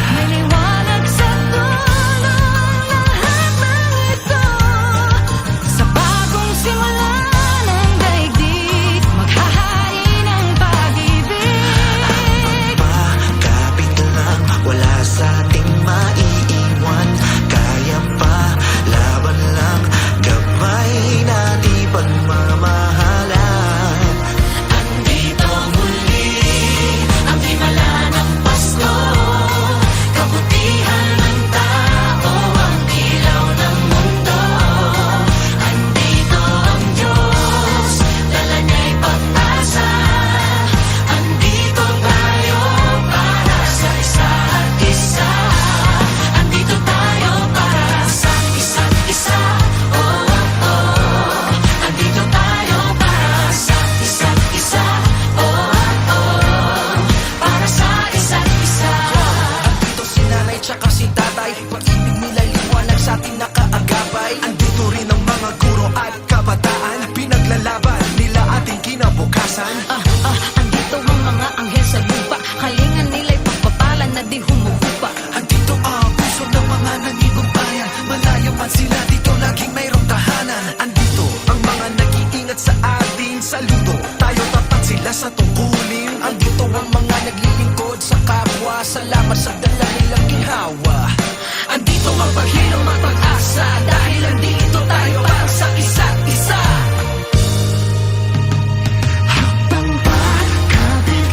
may liwanag sa dulo lahat ng ito. Sa bagong simula ng daigdig, maghahari ng pag-ibig. Kapit lang, wala sa ating maiiwan. Kaya pa, laban lang, gabay natin pagmamahalan. Andito muli ang himala ng Pasko, kabutihan ng tao, ang ilaw ng mundo. Andito ang Diyos, dala niya'y pag-asa. Andito tayo para sa isa't isa. Andito tayo para sa isa't isa, oh, oh, oh. Andito tayo para sa isa't isa, oh, oh, oh. Para sa isa't isa. Andito si nanay tsaka si tatay, pag-ibig nila liwanag sa ating nakaagapay. Andito rin ang mga guro at kabataan, pinaglalaban nila ating kinabukasan. Andito ang mga anghel sa lupa, kalingan nila'y pagpapalan na di humuhupa. Andito ang puso ng mga nangigong bayan, malayo man sila dito laging mayroong tahanan. Andito ang mga nag-iingat sa atin, saludo tayo tapat sila sa tungkulin. Andito ang mga naglilingkod sa kapwa, salamat sa dala nilang ginhawa. Andito ang paghilom at pag-asa, dahil andito tayo para sa isa't isa. Habang pagkapit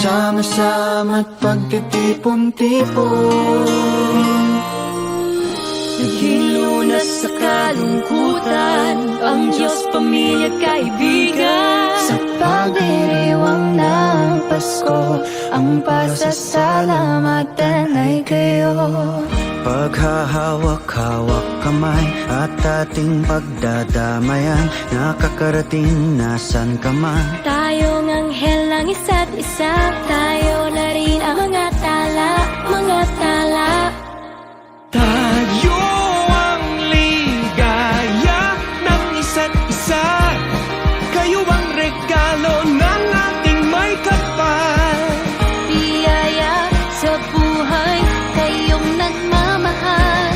Sama-sama't pagtitipon-tipon. Naghilunas sa kalungkutan ang Diyos, pamilya, kaibigan. Sa pagdiriwang ng Pasko, ang pasasalamatan ay kayo. Paghahawak-hawak kamay at ating pagdadamayan, nakakarating nasan ka man. Tayong anghel ng isa't isa, tayo na rin ang mga tala, mga tala. Tayo ang ligaya ng isa't isa, kayo ang regalo ng ating may kapal. Biyaya sa buhay, kayong nagmamahal.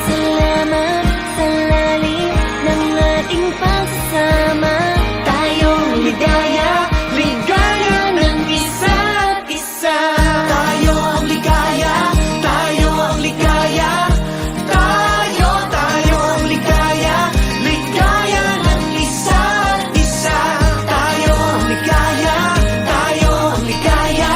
Salamat sa lalim ng ating pagsasama. Tayong ligaya, ligaya ng isa't isa. Tayo ang ligaya, tayo ang ligaya, tayo ang ligaya, ligaya ng isa't isa. Tayo ang ligaya, tayo ang ligaya.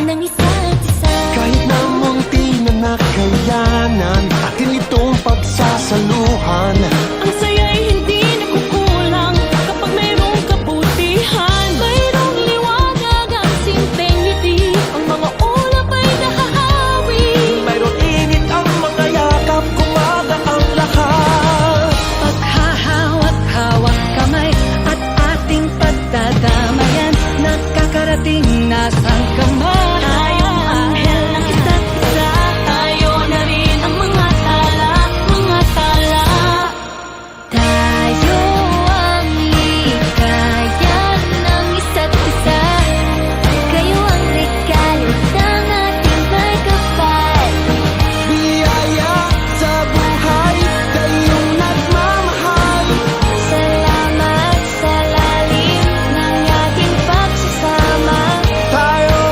Ng isa't isa. Kahit na munti na nakayanan, atin itong pagsasaluhan. Ang saya'y hindi nakukulang kapag mayroong kabutihan. Mayroong liwanag ang simpleng ngiti, ang mga ulap ay nahahawi. Mayroon init ang mga yakap, kumaga ang lahat. Paghahawak-hawak kamay at ating pagdadamayan, nakakarating na sang kamay. Tayong anghel ng isa't isa, tayo na rin ang mga tala, mga tala. Tayo ang ligaya ng isa't isa. Kayo ang regalo ng ating may kapal. Biyaya sa buhay, kayong nagmamahal. Salamat sa lalim ng ating pagsasama. Tayo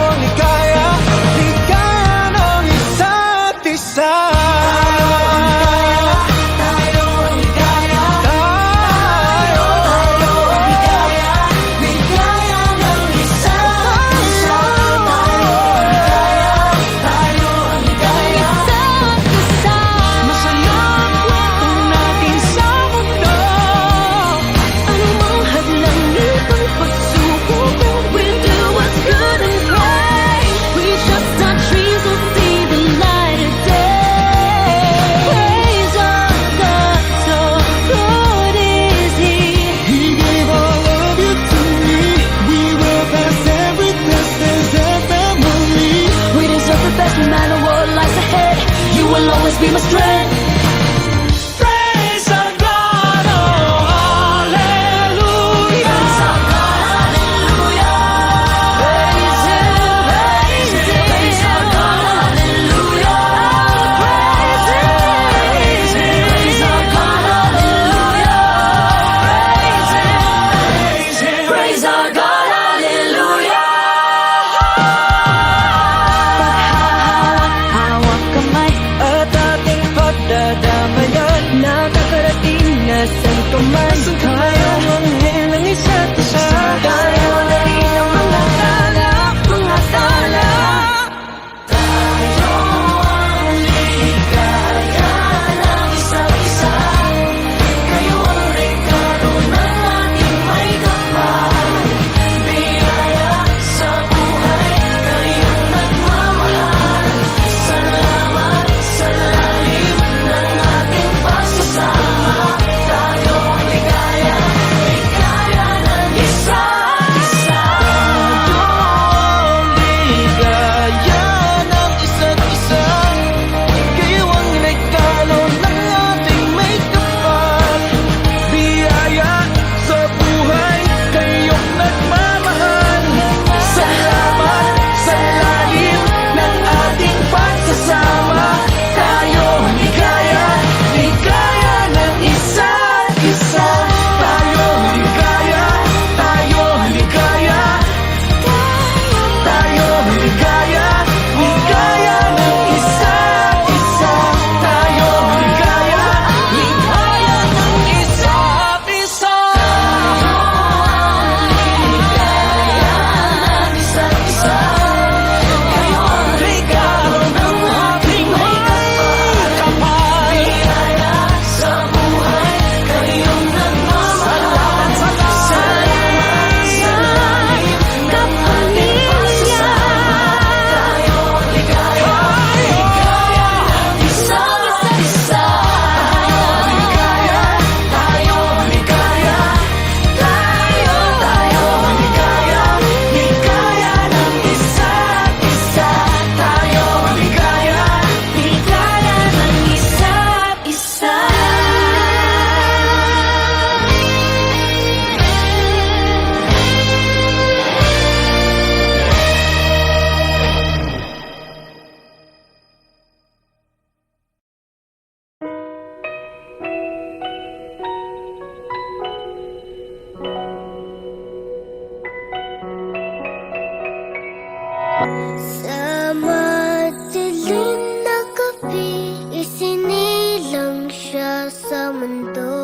Sa madilim na gabi, isinilang siya sa mundo.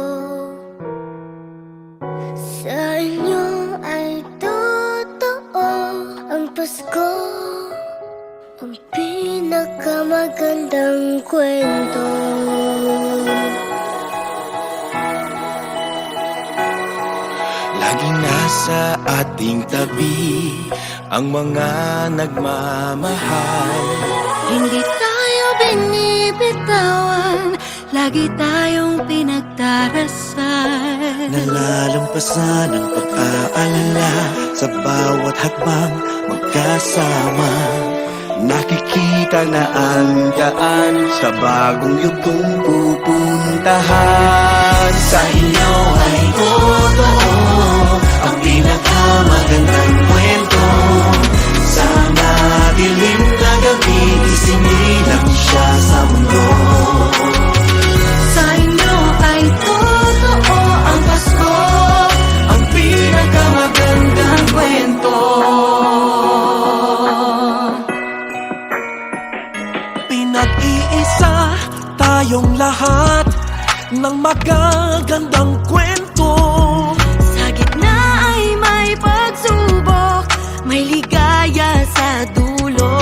Sa inyo ay totoo ang Pasko, ang pinakamagandang kwento. Laging nasa ating tabi ang mga nagmamahal. Hindi tayo binibitawan, lagi tayong pinagdarasal. Nalalampasan ang pag-aalala sa bawat hakbang magkasama. Nakikita na ang daan sa bagong yugtong pupuntahan. Sa inyo ay totoo ang pinakamagandang kwento. Sa madilim na gabi, isinilang siya sa mundo. Sa inyo ay totoo ang Pasko, Ang pinakamagandang kwento. Pinag-iisa tayong lahat ng magagandang kwento. sa gitna ay may pagsubok, may ligaya sa dulo.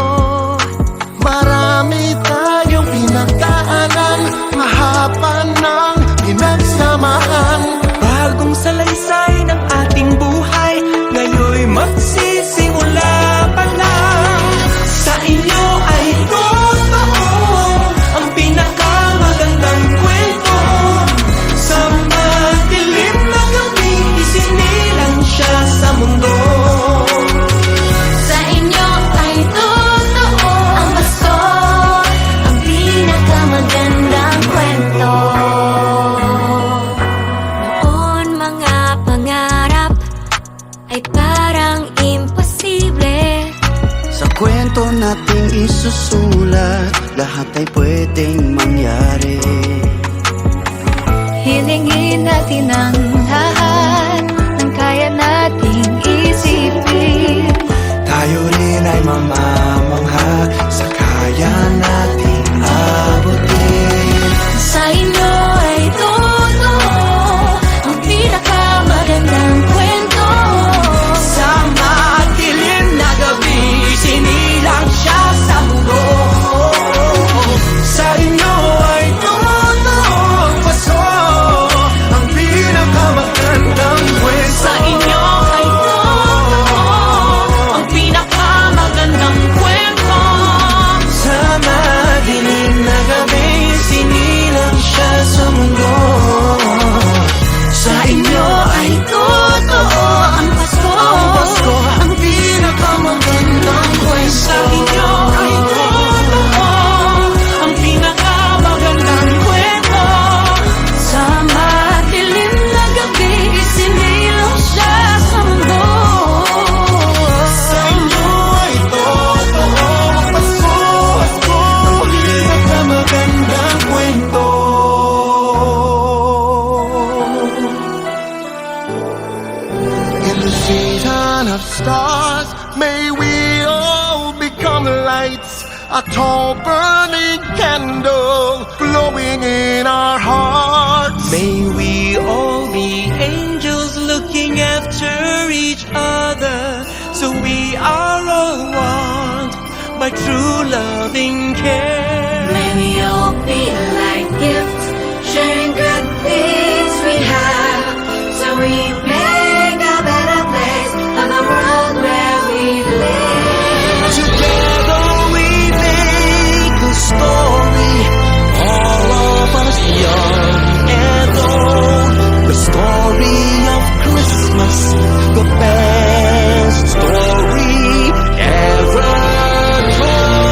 Marami tayong pinagdaanan, mahaba ng pinagsamahan. Bagong salaysay ng ating buhay, ngayon'y magsisimula pa lang. Sa inyo ay totoo ang pinakamagandang kwento. Sa madilim na gabi, isinilang siya sa mundo. Sa inyo ay totoo ang Pasko, ang pinakamagandang kwento. Noon mga pangarap ay parang imposible. Sa kwento nating isusulat, lahat ay pwedeng mangyari. Hilingin natin ang lahat ng kaya nating isipin. Tayo rin ay mamamangha sa kaya nating abutin. Sa inyo ay totoo ang pinakamagandang kwento. Sa madilim na gabi, sinilang siya sa mundo. Sa inyo ay totoo ang Pasko, ang pinakamagandang kwento. Sa inyo ay totoo ang pinakamagandang kwento. Sa madilim na gabi, sinilang siya sa mundo. Sa inyo ay totoo ang Pasko, ang pinakamagandang kwento. Sa inyo ay totoo ang pinakamagandang kwento. Sa madilim na gabi, isinilang siya sa mundo. Sa inyo ay totoo ang Pasko, ang pinakamagandang kwento. In the season of stars, may we all become lights, a tall burning candle glowing in our hearts. May we all be angels looking after each other, so we are all one by true loving care. May we all be like gifts, sharing good things we have, so we make a better place of the world where we live. Together we make a story, all of us young and old. The story of Christmas, the best story ever told.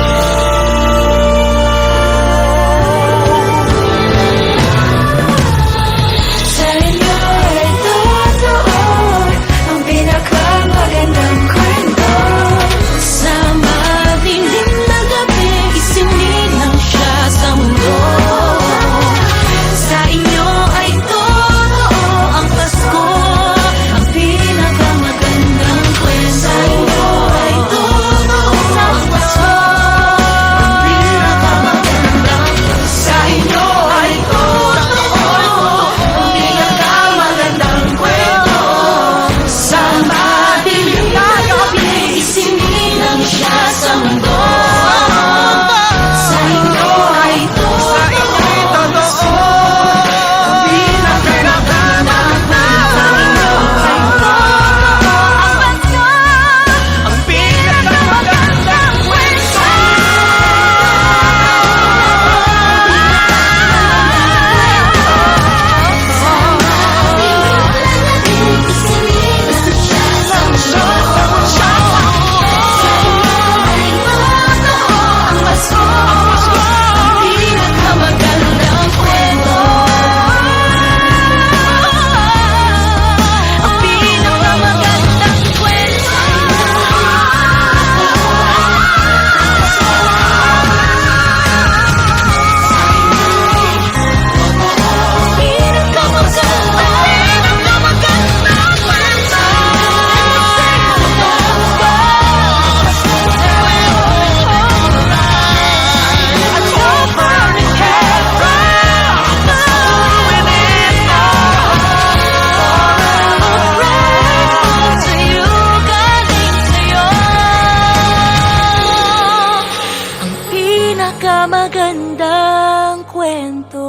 pinakamagandang kwento.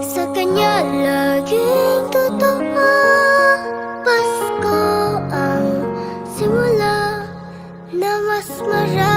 Sa kanya laging totoo. Pasko ang simula na mas marami